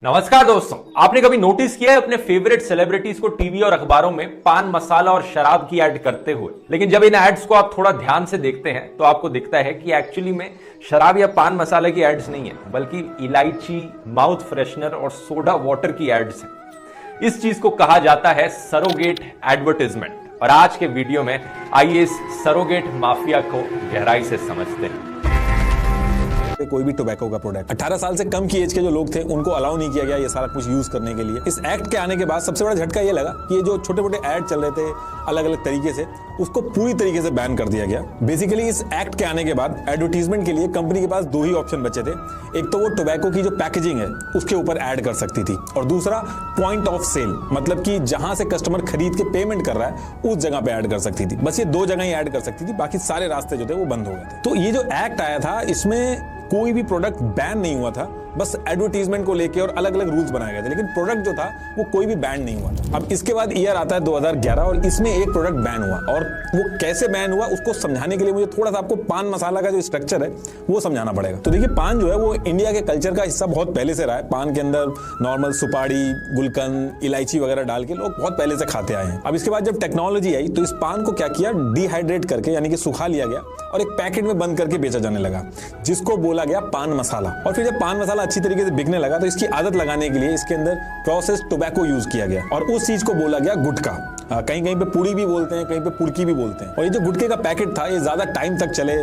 नमस्कार दोस्तों, आपने कभी नोटिस किया है अपने फेवरेट सेलिब्रिटीज को टीवी और अखबारों में पान मसाला और शराब की ऐड करते हुए? लेकिन जब इन एड्स को आप थोड़ा ध्यान से देखते हैं तो आपको दिखता है कि एक्चुअली में शराब या पान मसाले की एड्स नहीं है, बल्कि इलायची, माउथ फ्रेशनर और सोडा वाटर की एड्स हैं। इस चीज को कहा जाता है सरोगेट एडवर्टाइजमेंट। और आज के वीडियो में आइए इस सरोगेट माफिया को गहराई से समझते हैं। कोई भी टोबैको का प्रोडक्ट 18 साल से कम की एज के जो लोग थे उनको अलाउ नहीं किया गया ये सारा कुछ यूज करने के लिए। इस एक्ट के आने के बाद सबसे बड़ा झटका ये लगा कि ये जो छोटे मोटे ऐड चल रहे थे अलग अलग तरीके से, उसको पूरी तरीके से बैन कर दिया गया। बेसिकली इस एक्ट के आने के बाद एडवर्टीजमेंट के लिए कंपनी के पास दो ही ऑप्शन बचे थे। एक तो वो टोबैको की जो पैकेजिंग है उसके ऊपर ऐड कर सकती थी, और दूसरा पॉइंट ऑफ सेल, मतलब कि जहां से कस्टमर खरीद के पेमेंट कर रहा है उस जगह पे ऐड कर सकती थी। बस ये दो जगह ही ऐड कर सकती थी, बाकी सारे रास्ते जो थे वो बंद हो गए थे। तो ये जो एक्ट आया था इसमें कोई भी प्रोडक्ट बैन नहीं हुआ था, बस एडवर्टीजमेंट को लेके और अलग अलग रूल्स बनाए गए थे, लेकिन प्रोडक्ट जो था वो कोई भी बैन नहीं हुआ था। अब इसके बाद ईयर आता है 2011 और इसमें एक प्रोडक्ट बैन हुआ, और वो कैसे बैन हुआ उसको समझाने के लिए मुझे थोड़ा सा आपको पान मसाला का जो स्ट्रक्चर है वो समझाना पड़ेगा। तो देखिए, पान जो है वो इंडिया के कल्चर का हिस्सा बहुत पहले से रहा है। पान के अंदर नॉर्मल सुपारी, गुलकंद, इलायची वगैरह डाल के लोग बहुत पहले से खाते आए हैं। अब इसके बाद जब टेक्नोलॉजी आई तो इस पान को क्या किया, डिहाइड्रेट करके यानी कि सुखा लिया गया और एक पैकेट में बंद करके बेचा जाने लगा, जिसको बोला गया पान मसाला। और फिर जब पान मसाला अच्छी तरीके से बिकने लगा तो इसकी आदत लगाने के लिए इसके अंदर प्रोसेस्ड टोबैको यूज किया गया, और उस चीज को बोला गया गुटखा। कहीं कहीं पे पुड़ी भी बोलते हैं, कहीं पे पुड़की भी बोलते हैं। और ये जो गुटखे का पैकेट था ये ज्यादा टाइम तक चले,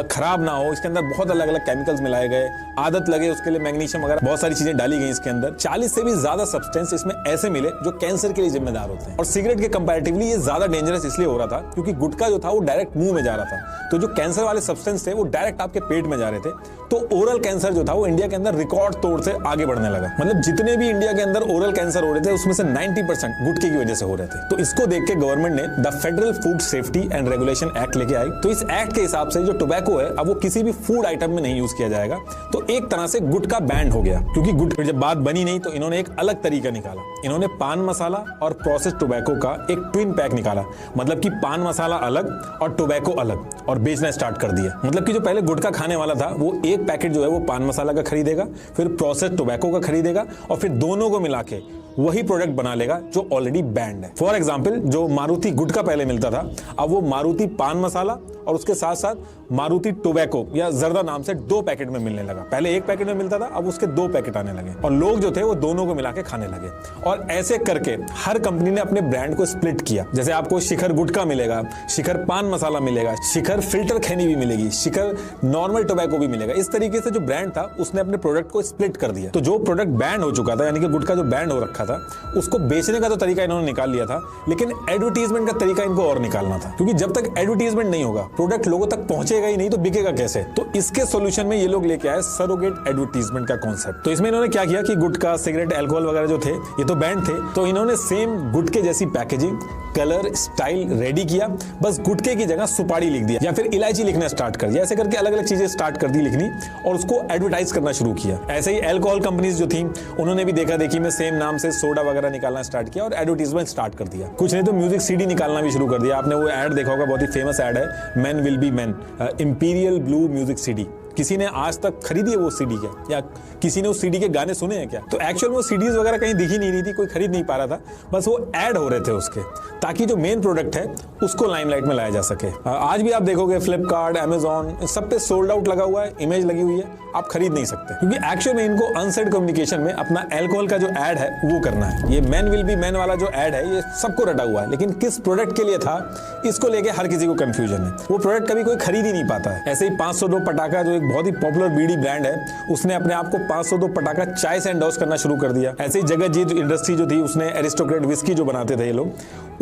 खराब ना हो, इसके अंदर बहुत अलग अलग केमिकल्स मिलाए गए, आदत लगे उसके लिए मैग्नीशियम वगैरह बहुत सारी चीजें डाली गई इसके अंदर। 40 से भी ज्यादा सब्सटेंस इसमें ऐसे मिले जो कैंसर के लिए जिम्मेदार होते हैं। और सिगरेट के कंपैरेटिवली ये ज्यादा डेंजरस इसलिए हो रहा था क्योंकि गुटखा जो था वो डायरेक्ट मुंह में जा रहा था, तो जो कैंसर वाले सब्सटेंस थे वो डायरेक्ट आपके पेट में जा रहे थे। तो ओरल कैंसर जो था वो इंडिया के अंदर रिकॉर्ड तौर से आगे बढ़ने लगा। मतलब जितने भी इंडिया के अंदर ओरल कैंसर हो रहे थे उसमें से 90% गुटखे की वजह से हो रहे थे। तो इसको देख के गवर्नमेंट ने the federal food safety and regulation act लेके आई। तो इस एक्ट के हिसाब से जो टोबैको है अब वो किसी भी फूड आइटम में नहीं यूज किया जाएगा। तो एक तरह से गुटखा बैंड हो गया, क्योंकि गुटखा जब बात बनी नहीं तो इन्होंने एक अलग तरीका निकाला। इन्होंने पान मसाला और प्रोसेस्ड टोबैको का एक ट्विन पैक निकाला, मतलब कि पान मसाला अलग और टोबैको अलग, और बेचना स्टार्ट कर दिया। मतलब कि जो पहले गुटखा खाने वाला था वो एक पैकेट जो है वो पान मसाला का खरीदेगा, फिर प्रोसेस्ड टोबैको का खरीदेगा, और फिर दोनों को मिला के वही प्रोडक्ट बना लेगा जो ऑलरेडी बैंड है। फॉर एग्जांपल, जो मारुति गुटखा पहले मिलता था अब वो मारुति पान मसाला और उसके साथ साथ मारुति टोबैको या जर्दा नाम से दो पैकेट में मिलने लगा। पहले एक पैकेट में मिलता था, अब उसके दो पैकेट आने लगे, और लोग जो थे वो दोनों को मिला के खाने लगे। और ऐसे करके हर कंपनी ने अपने ब्रांड को स्प्लिट किया। जैसे आपको शिखर गुटखा मिलेगा, शिखर पान मसाला मिलेगा, शिखर फिल्टर खैनी भी मिलेगी, शिखर नॉर्मल टोबैको भी मिलेगा। इस तरीके से जो ब्रांड था उसने अपने प्रोडक्ट को स्प्लिट कर दिया। तो जो प्रोडक्ट बैंड हो चुका था, यानी कि गुटखा जो बैंड हो रखा था, उसको बेचने का तो तरीका इन्होंने निकाल लिया था, लेकिन एडवर्टीजमेंट का तरीका इनको और निकालना था, क्योंकि जब तक एडवर्टीजमेंट नहीं होगा प्रोडक्ट लोगों तक पहुंचेगा ही नहीं तो बिकेगा कैसे। तो इसके सॉल्यूशन में ये लोग लेके आए सरोगेट एडवर्टीजमेंट का कॉन्सेप्ट। तो इसमें इन्होंने क्या किया कि गुटखा, सिगरेट, अल्कोहल वगैरह जो थे ये तो बैंड थे, तो इन्होंने सेम गुटखे जैसी पैकेजिंग, कलर, स्टाइल रेडी किया, बस गुटखे की जगह सुपारी लिख दिया या फिर इलायची लिखना स्टार्ट कर दिया। ऐसे करके अलग अलग चीजें स्टार्ट कर दी लिखनी, और उसको एडवर्टाइज करना शुरू किया। ऐसे ही अल्कोहल कंपनीज जो थी उन्होंने भी देखा देखी में सेम नाम से सोडा वगैरह निकालना स्टार्ट किया और एडवर्टीजमेंट स्टार्ट कर दिया। कुछ नहीं तो म्यूजिक सीडी निकालना भी शुरू कर दिया। आपने वो ऐड देखा होगा, बहुत ही फेमस ऐड है, man will be man, imperial blue music CD. किसी ने आज तक खरीदी है वो सीडी क्या, या किसी ने उस सीडी के गाने सुने हैं क्या? तो एक्चुअल में वो सीडीज वगैरह कहीं दिखी नहीं रही थी, कोई खरीद नहीं पा रहा था, बस वो ऐड हो रहे थे उसके, ताकि जो मेन प्रोडक्ट है उसको लाइमलाइट में लाया जा सके। आज भी आप देखोगे फ्लिपकार्ट, अमेजॉन, सब पे सोल्ड आउट लगा हुआ है, इमेज लगी हुई है, आप खरीद नहीं सकते, क्योंकि एक्चुअल में इनको अनसेड कम्युनिकेशन में अपना अल्कोहल का जो ऐड है वो करना है। ये मैन विल बी मैन वाला जो ऐड है ये सबको रटा हुआ है, लेकिन किस प्रोडक्ट के लिए था इसको लेके हर किसी को कंफ्यूजन है। वो प्रोडक्ट कभी कोई खरीद ही नहीं पाता है। ऐसे ही 502 पटाखा जो एक बहुत ही पॉपुलर बीड़ी ब्रांड है, उसने अपने आप को 502 पटाखा चाय से एंडोर्स करना शुरू कर दिया। ऐसे ही जगतजीत इंडस्ट्री जो थी उसने एरिस्टोक्रेट विस्की जो बनाते थे ये लोग,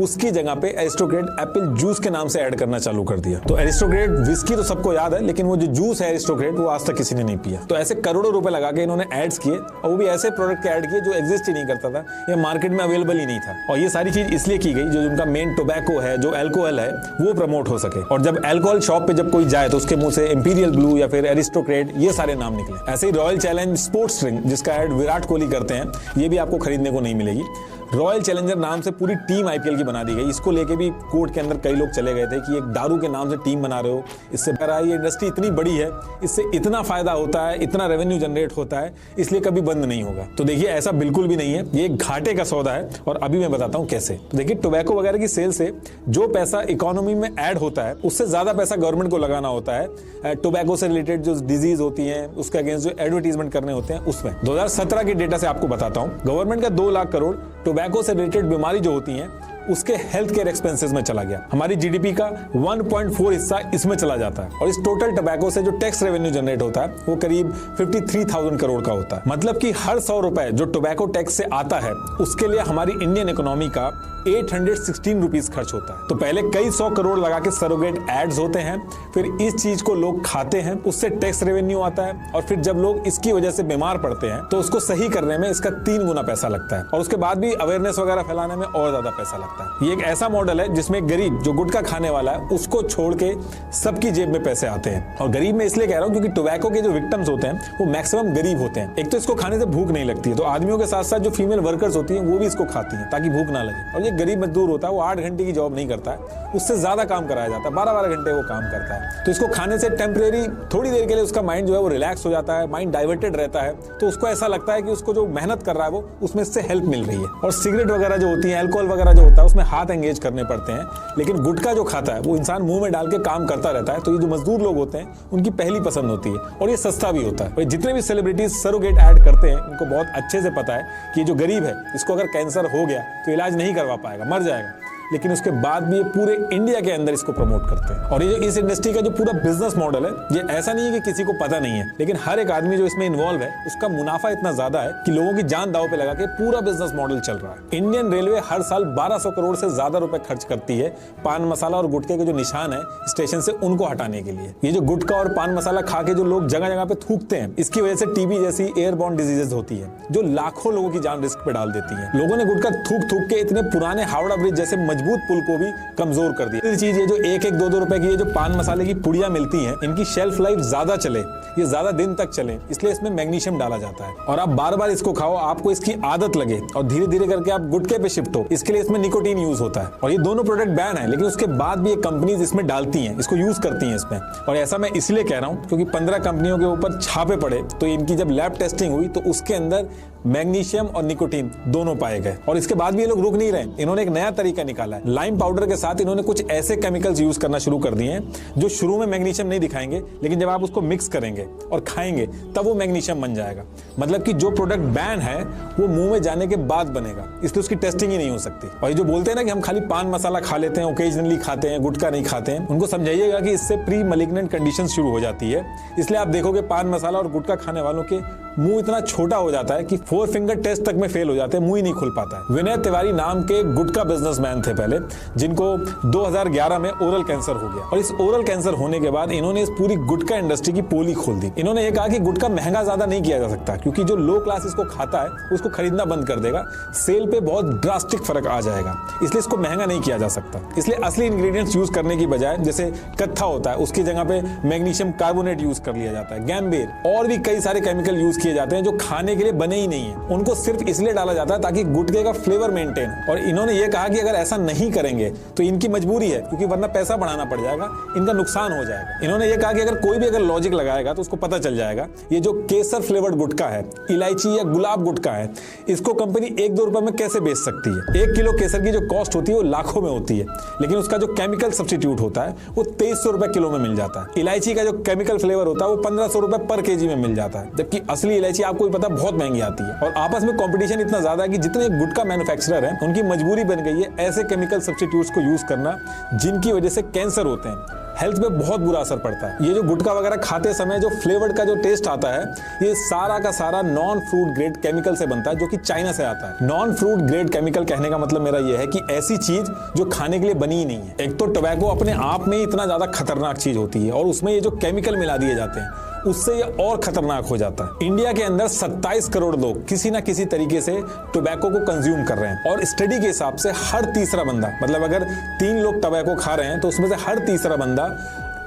उसकी जगह पे एरिस्टोक्रेट एप्पल जूस के नाम से ऐड करना चालू कर दिया। तो एरिस्टोक्रेट विस्की तो सबको याद है, लेकिन वो जो जूस है एरिस्टोक्रेट वो आज तक किसी ने नहीं पिया। तो ऐसे करोड़ों रुपए लगा के इन्होंने एड्स किए, और वो भी ऐसे प्रोडक्ट के ऐड किए जो एग्जिस्ट ही नहीं करता था, ये मार्केट में अवेलेबल ही नहीं था। और ये सारी चीज इसलिए की गई जो उनका मेन टोबैको है, जो अल्कोहल है, वो प्रमोट हो सके। और जब अल्कोहल शॉप पे जब कोई जाए तो उसके मुंह से इंपीरियल ब्लू या फिर एरिस्टोक्रेट ये सारे नाम निकले। ऐसे ही रॉयल चैलेंज स्पोर्ट्स ड्रिंक जिसका ऐड विराट कोहली करते हैं, ये भी आपको खरीदने को नहीं मिलेगी। रॉयल चैलेंजर नाम से पूरी टीम आईपीएल की बना दी गई। इसको लेके भी कोर्ट के अंदर कई लोग चले गए थे कि एक दारू के नाम से टीम बना रहे हो, इससे ये इंडस्ट्री इतनी बड़ी है, इससे इतना फायदा होता है, इतना रेवेन्यू जनरेट होता है, इसलिए कभी बंद नहीं होगा। तो देखिए ऐसा बिल्कुल भी नहीं है, ये एक घाटे का सौदा है और अभी मैं बताता हूं कैसे। तो देखिए टोबैको वगैरह की सेल से जो पैसा इकोनॉमी में ऐड होता है उससे ज्यादा पैसा गवर्नमेंट को लगाना होता है टोबैको से रिलेटेड जो डिजीज होती है उसके अगेंस्ट जो एडवर्टीजमेंट करने होते हैं उसमें। 2017 के डेटा से आपको बताता हूं, गवर्नमेंट का 2 लाख करोड़ टोबैको से रिलेटेड बीमारी जो होती हैं उसके हेल्थ केयर एक्सपेंसेस में चला गया। हमारी जीडीपी का 1.4 हिस्सा इसमें चला जाता है और इस टोटल टोबैको से जो टैक्स रेवेन्यू जनरेट होता है वो करीब 53,000 करोड़ का होता है। मतलब कि हर 100 रुपए जो टोबैको टैक्स से आता है उसके लिए हमारी इंडियन इकोनॉमी का 816 रुपीज खर्च होता है। तो पहले कई 100 करोड़ लगा के सरोगेट एड्स होते हैं, फिर इस चीज को लोग खाते हैं, उससे टैक्स रेवेन्यू आता है और फिर जब लोग इसकी वजह से बीमार पड़ते हैं तो उसको सही करने में इसका 3 गुना पैसा लगता है और उसके बाद भी अवेयरनेस वगैरह फैलाने में और ज्यादा पैसा लगता है। ये एक ऐसा मॉडल है जिसमें गरीब जो गुटखा खाने वाला है उसको छोड़ के सबकी जेब में पैसे आते हैं। और गरीब में इसलिए कह रहा हूं क्योंकि टोबैको के जो विक्टिम्स होते हैं वो मैक्सिमम गरीब होते हैं। एक तो इसको खाने से भूख नहीं लगती है, तो आदमियों के साथ साथ जो फीमेल वर्कर्स होती हैं वो भी इसको खाती हैं ताकि भूख ना लगे। और ये गरीब मजदूर होता है, वो 8 घंटे की जॉब नहीं करता है, उससे ज्यादा काम कराया जाता है, 12-12 घंटे वो काम करता है। तो इसको खाने से टेम्परेरी थोड़ी देर के लिए उसका माइंड जो है वो रिलैक्स हो जाता है, माइंड डाइवर्टेड रहता है, तो उसको ऐसा लगता है कि उसको जो मेहनत कर रहा है वो उसमें इससे हेल्प मिल रही है। और सिगरेट वगैरह जो होती है, अल्कोहल वगैरह जो होता है उसमें हाथ एंगेज करने पड़ते हैं, लेकिन गुटखा जो खाता है वो इंसान मुंह में डाल के काम करता रहता है। तो ये जो मजदूर लोग होते हैं उनकी पहली पसंद होती है और ये सस्ता भी होता है। और जितने भी सेलिब्रिटीज सरोगेट ऐड करते हैं उनको बहुत अच्छे से पता है कि जो गरीब है इसको अगर कैंसर हो गया तो इलाज नहीं करवा पाएगा, मर जाएगा, लेकिन उसके बाद भी ये पूरे इंडिया के अंदर इसको प्रमोट करते हैं। और ये जो इस इंडस्ट्री का जो पूरा बिजनेस मॉडल है, ये ऐसा नहीं है कि किसी को पता नहीं है, लेकिन हर एक आदमी जो इसमें इन्वॉल्व है उसका मुनाफा इतना ज्यादा है कि लोगों की जान दांव पे लगा के पूरा बिजनेस मॉडल चल रहा है। इंडियन रेलवे हर साल 1200 करोड़ से ज्यादा रुपए खर्च करती है पान मसाला और गुटखे के जो निशान है स्टेशन से उनको हटाने के लिए। ये जो गुटखा और पान मसाला खा के जो लोग जगह जगह पे थूकते हैं, इसकी वजह से टीबी जैसी एयरबॉर्न डिजीजेस होती है जो लाखों लोगों की जान रिस्क पे डाल देती है। लोगों ने गुटखा थूक थूक के इतने पुराने हावड़ा ब्रिज जैसे मजबूत पुल को भी कमजोर कर दिया। चीज ये जो 1-1, 2-2 रुपए की ये जो पान मसाले की पुड़ियां मिलती हैं, इनकी शेल्फ लाइफ ज्यादा चले, ये ज्यादा दिन तक चले, इसलिए इसमें मैग्नीशियम डाला जाता है। और आप बार बार इसको खाओ, आपको इसकी आदत लगे और धीरे धीरे करके आप गुटखे पे शिफ्ट हो, इसके लिए इसमें निकोटीन यूज होता है। और ये दोनों प्रोडक्ट बैन है, लेकिन उसके बाद भी ये कंपनीज इसमें डालती हैं, इसको यूज करती हैं इसमें। और ऐसा मैं इसलिए कह रहा हूं क्योंकि 15 कंपनियों के ऊपर छापे पड़े, तो इनकी जब लैब टेस्टिंग हुई तो उसके अंदर मैग्नीशियम और निकोटीन दोनों पाए गए। और इसके बाद भी ये लोग रुक नहीं रहे, इन्होंने एक नया तरीका निकाला है। लाइम पाउडर के साथ इन्होंने कुछ ऐसे केमिकल्स यूज करना शुरू कर दिए हैं जो शुरू में मैग्नीशियम नहीं दिखाएंगे, लेकिन जब आप उसको मिक्स करेंगे और खाएंगे तब वो मैग्नीशियम बन जाएगा। मतलब कि जो प्रोडक्ट बैन है वो मुंह में जाने के बाद बनेगा, इसलिए उसकी टेस्टिंग ही नहीं हो सकती। और ये जो बोलते हैं ना कि हम खाली पान मसाला खा लेते हैं, ओकेजनली खाते हैं, गुटखा नहीं खाते हैं, उनको समझाइएगा कि इससे प्री मैलिग्नेंट कंडीशन शुरू हो जाती है। इसलिए आप देखोगे पान मसाला और गुटखा खाने वालों के मुंह इतना छोटा हो जाता है कि 4 फिंगर टेस्ट तक में फेल हो जाते हैं, मुंह ही नहीं खुल पाता है। विनय तिवारी नाम के गुटखा बिजनेसमैन थे पहले, जिनको 2011 में ओरल कैंसर हो गया। और इस ओरल कैंसर होने के बाद इन्होंने इस पूरी गुटखा इंडस्ट्री की पोली खोल दी। इन्होंने ये कहा कि गुटखा महंगा ज्यादा नहीं किया जा सकता, क्योंकि जो लो क्लास इसको खाता है उसको खरीदना बंद कर देगा, सेल पे बहुत ड्रास्टिक फर्क आ जाएगा, इसलिए इसको महंगा नहीं किया जा सकता। इसलिए असली इंग्रेडिएंट्स यूज करने की बजाय जैसे कत्था होता है उसकी जगह पे मैग्नीशियम कार्बोनेट यूज कर लिया जाता है, गैम्बेर और भी कई सारे केमिकल यूज किए जाते हैं जो खाने के लिए बने ही नहीं है। उनको सिर्फ इसलिए डाला जाता है ताकि गुटखे का फ्लेवर मेंटेन। और इन्होंने ये कहा कि अगर ऐसा नहीं करेंगे तो इनकी मजबूरी है, क्योंकि वरना पैसा बढ़ाना पड़ जाएगा, इनका नुकसान हो जाएगा। इन्होंने ये कहा कि अगर कोई भी अगर लॉजिक लगाएगा तो उसको पता चल जाएगा ये जो केसर फ्लेवर्ड गुटखा है, इलायची या गुलाब गुटखा है, इसको कंपनी 1-2 रुपए में कैसे बेच सकती है। 1 किलो केसर की जो कॉस्ट होती है वो लाखों में होती है, लेकिन उसका जो केमिकल सब्स्टिट्यूट होता है वो 2300 रुपए किलो में मिल जाता है। इलायची का जो केमिकल फ्लेवर होता है वो 1500 रुपए पर केजी में मिल जाता है, जबकि असली इलायची आपको पता बहुत महंगी आती है। और आपस में कंपटीशन इतना ज्यादा है कि जितने गुटखा मैन्युफैक्चरर हैं उनकी मजबूरी बन गई है ऐसे केमिकल सब्स्टिट्यूट्स को यूज करना जिनकी वजह से कैंसर होते हैं, हेल्थ पे बहुत बुरा असर पड़ता है। ये जो गुटखा वगैरह खाते समय जो फ्लेवर्ड का जो टेस्ट आता है, ये सारा का सारा नॉन फ्रूट ग्रेड केमिकल से बनता है, जो कि चाइना से आता है। नॉन फ्रूट ग्रेड केमिकल कहने का मतलब मेरा ये है कि ऐसी चीज जो खाने के लिए बनी ही नहीं है। एक तो टोबैको अपने आप में ही इतना ज्यादा खतरनाक चीज होती है और उसमें ये जो केमिकल मिला दिए जाते हैं उससे ये और खतरनाक हो जाता है। इंडिया के अंदर 27 करोड़ लोग किसी ना किसी तरीके से टोबैको को कंज्यूम कर रहे हैं और स्टडी के हिसाब से हर तीसरा बंदा, मतलब अगर 3 लोग टोबैको खा रहे हैं तो उसमें से हर तीसरा बंदा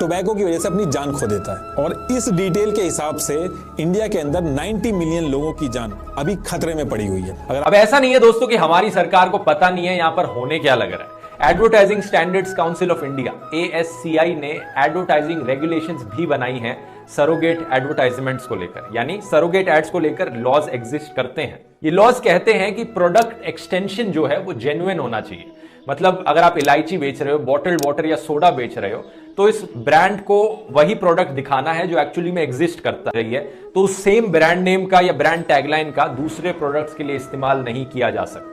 टोबैको की वजह से अपनी जान खो देता है। और इस डिटेल के हिसाब से इंडिया के अंदर 90 मिलियन लोगों की जान अभी खतरे में पड़ी हुई है। अब ऐसा नहीं है दोस्तों कि हमारी सरकार को पता नहीं है यहां पर होने क्या लग रहा है। Advertising standards council of India ASCI ने एडवर्टाइजिंग रेगुलेशंस भी बनाई हैं सरोगेट एडवर्टाइजमेंट्स को लेकर, यानी सरोगेट एड्स को लेकर लॉज एग्जिस्ट करते हैं। ये लॉज कहते हैं कि प्रोडक्ट एक्सटेंशन जो है वो जेन्युइन होना चाहिए। मतलब अगर आप इलायची बेच रहे हो, बॉटल्ड वाटर या सोडा बेच रहे हो, तो इस ब्रांड को वही प्रोडक्ट दिखाना है जो एक्चुअली में एग्जिस्ट करता रही है। तो उस सेम ब्रांड नेम का या ब्रांड टैगलाइन का दूसरे प्रोडक्ट्स के लिए इस्तेमाल नहीं किया जा सकता।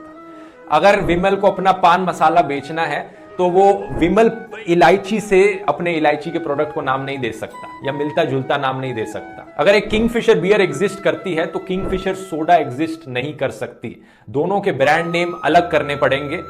अगर विमल को अपना पान मसाला बेचना है तो वो विमल इलायची से अपने इलायची के प्रोडक्ट को नाम नहीं दे सकता या मिलता जुलता नाम नहीं दे सकता। अगर एक किंगफिशर बियर एग्जिस्ट करती है तो किंगफिशर सोडा एग्जिस्ट नहीं कर सकती। दोनों के ब्रांड नेम अलग करने पड़ेंगे।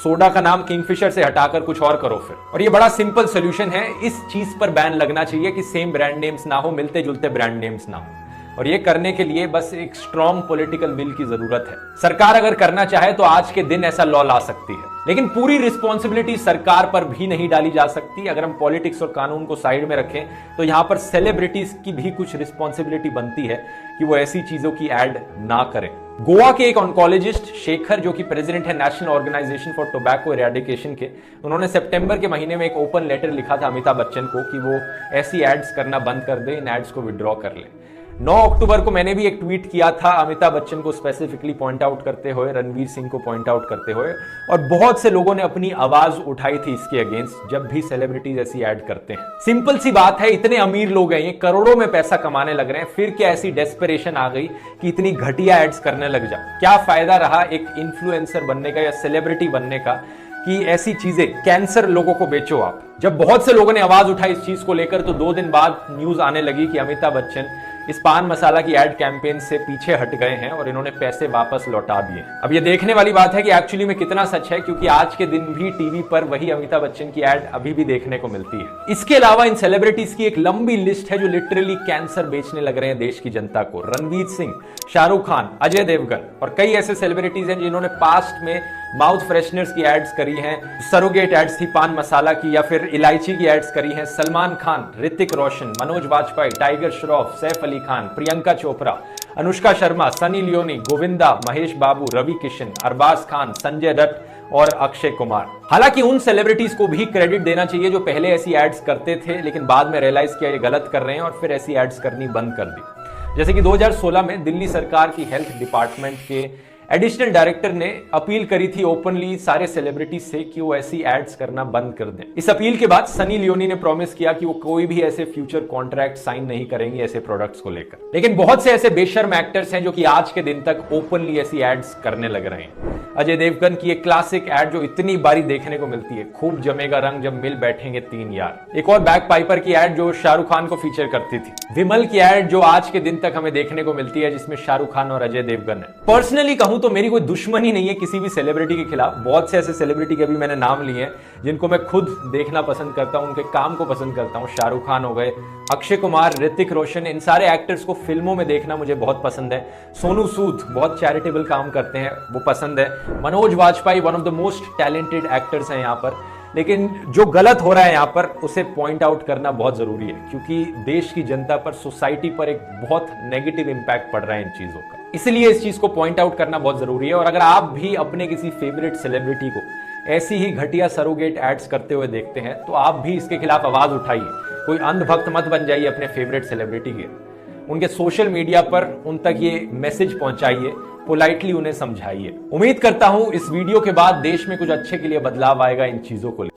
सोडा का नाम किंगफिशर से हटाकर कुछ और करो फिर। और ये बड़ा सिंपल सोल्यूशन है। इस चीज पर बैन लगना चाहिए कि सेम ब्रांड नेम्स ना हो, मिलते जुलते ब्रांड नेम्स ना हो। और ये करने के लिए बस एक स्ट्रॉन्ग पॉलिटिकल विल की जरूरत है। सरकार अगर करना चाहे तो आज के दिन ऐसा लॉ ला सकती है, लेकिन पूरी रिस्पॉन्सिबिलिटी सरकार पर भी नहीं डाली जा सकती। अगर हम पॉलिटिक्स और कानून को साइड में रखें तो यहां पर सेलिब्रिटीज की भी कुछ रिस्पॉन्सिबिलिटी बनती है कि वो ऐसी चीजों की एड ना करें। गोवा के एक ऑन्कोलॉजिस्ट शेखर, जो कि प्रेसिडेंट है national organisation for tobacco eradication के, उन्होंने सितंबर के महीने में एक ओपन लेटर लिखा था अमिताभ बच्चन को कि वो ऐसी एड्स करना बंद कर दे, इन एड्स को विड्रॉ कर ले। 9 अक्टूबर को मैंने भी एक ट्वीट किया था अमिताभ बच्चन को स्पेसिफिकली पॉइंट आउट करते हुए, रणवीर सिंह को पॉइंट आउट करते हुए, और बहुत से लोगों ने अपनी आवाज उठाई थी इसके अगेंस्ट जब भी सेलिब्रिटीज ऐसी ऐड करते हैं। सिंपल सी बात है, इतने अमीर लोग हैं, ये करोड़ों में पैसा कमाने लग रहे हैं, फिर क्या ऐसी डेस्परेशन आ गई कि इतनी घटिया एड्स करने लग जाओ? क्या फायदा रहा एक इन्फ्लुएंसर बनने का या सेलिब्रिटी बनने का कि ऐसी चीजें कैंसर लोगों को बेचो आप? जब बहुत से लोगों ने आवाज उठाई इस चीज को लेकर तो 2 दिन बाद न्यूज आने लगी कि अमिताभ बच्चन इस पान मसाला की एड कैंपेन से पीछे हट गए हैं और इन्होंने पैसे वापस लौटा दिए। अब ये देखने वाली बात है कि एक्चुअली में कितना सच है, क्योंकि आज के दिन भी टीवी पर वही अमिताभ बच्चन की एड अभी भी देखने को मिलती है। इसके अलावा इन सेलिब्रिटीज की एक लंबी लिस्ट है जो लिटरली कैंसर बेचने लग रहे हैं देश की जनता को। रणवीर सिंह, शाहरुख खान, अजय देवगन और कई ऐसे सेलिब्रिटीज हैं जिन्होंने पास्ट में माउथ फ्रेशनर्स की एड्स करी हैं, सरोगेट एड्स थी पान मसाला की, या फिर इलायची की एड्स करी हैं। सलमान खान, ऋतिक रोशन, मनोज वाजपेयी, टाइगर श्रॉफ, सैफ अली खान, प्रियंका चोपड़ा, अनुष्का शर्मा, सनी लियोनी, गोविंदा, महेश बाबू, रवि किशन, अरबाज खान, संजय दत्त और अक्षय कुमार। हालांकि उन सेलिब्रिटीज को भी क्रेडिट देना चाहिए जो पहले ऐसी एड्स करते थे लेकिन बाद में रियलाइज किया ये गलत कर रहे हैं और फिर ऐसी एड्स करनी बंद कर दी। जैसे कि 2016 में दिल्ली सरकार की हेल्थ डिपार्टमेंट के एडिशनल डायरेक्टर ने अपील करी थी ओपनली सारे सेलिब्रिटीज से कि वो ऐसी एड्स करना बंद कर दें। इस अपील के बाद सनी लियोनी ने प्रॉमिस किया कि वो कोई भी ऐसे फ्यूचर कॉन्ट्रैक्ट साइन नहीं करेंगे ऐसे प्रोडक्ट्स को लेकर। लेकिन बहुत से ऐसे बेशर्म एक्टर्स हैं जो कि आज के दिन तक ओपनली ऐसी एड्स करने लग रहे हैं। अजय देवगन की एक क्लासिक एड जो इतनी बारी देखने को मिलती है, खूब जमेगा रंग जब मिल बैठेंगे 3 यार। एक और बैक पाइपर की एड जो शाहरुख खान को फीचर करती थी। विमल की एड जो आज के दिन तक हमें देखने को मिलती है जिसमें शाहरुख खान और अजय देवगन है। पर्सनली कहूं तो मेरी कोई दुश्मनी नहीं है किसी भी सेलिब्रिटी के खिलाफ। बहुत से ऐसे सेलिब्रिटी के भी मैंने नाम लिए हैं जिनको मैं खुद देखना पसंद करता हूं, उनके काम को पसंद करता हूं। शाहरुख खान हो गए, अक्षय कुमार, ऋतिक रोशन, इन सारे एक्टर्स को फिल्मों में देखना मुझे बहुत पसंद है। सोनू सूद बहुत चैरिटेबल काम करते हैं, वो पसंद है। Manoj Vajpayee one of the most talented actors हैं यहाँ पर। लेकिन जो गलत हो रहा है यहाँ पर उसे पॉइंट आउट करना बहुत जरूरी है, क्योंकि देश की जनता पर, सोसाइटी पर एक बहुत नेगेटिव इंपैक्ट पड़ रहा है इन चीजों का। इसलिए इस चीज को पॉइंट आउट करना बहुत जरूरी है। और अगर आप भी अपने किसी फेवरेट सेलिब्रिटी को ऐसी ही घटिया सरोगेट एड्स करते हुए देखते हैं तो आप भी इसके खिलाफ आवाज उठाइए। कोई अंधभक्त मत बन जाइए अपने फेवरेट सेलिब्रिटी के। उनके सोशल मीडिया पर उन तक ये मैसेज पहुंचाइए, पोलाइटली उन्हें समझाइए। उम्मीद करता हूं इस वीडियो के बाद देश में कुछ अच्छे के लिए बदलाव आएगा इन चीजों को लेकर।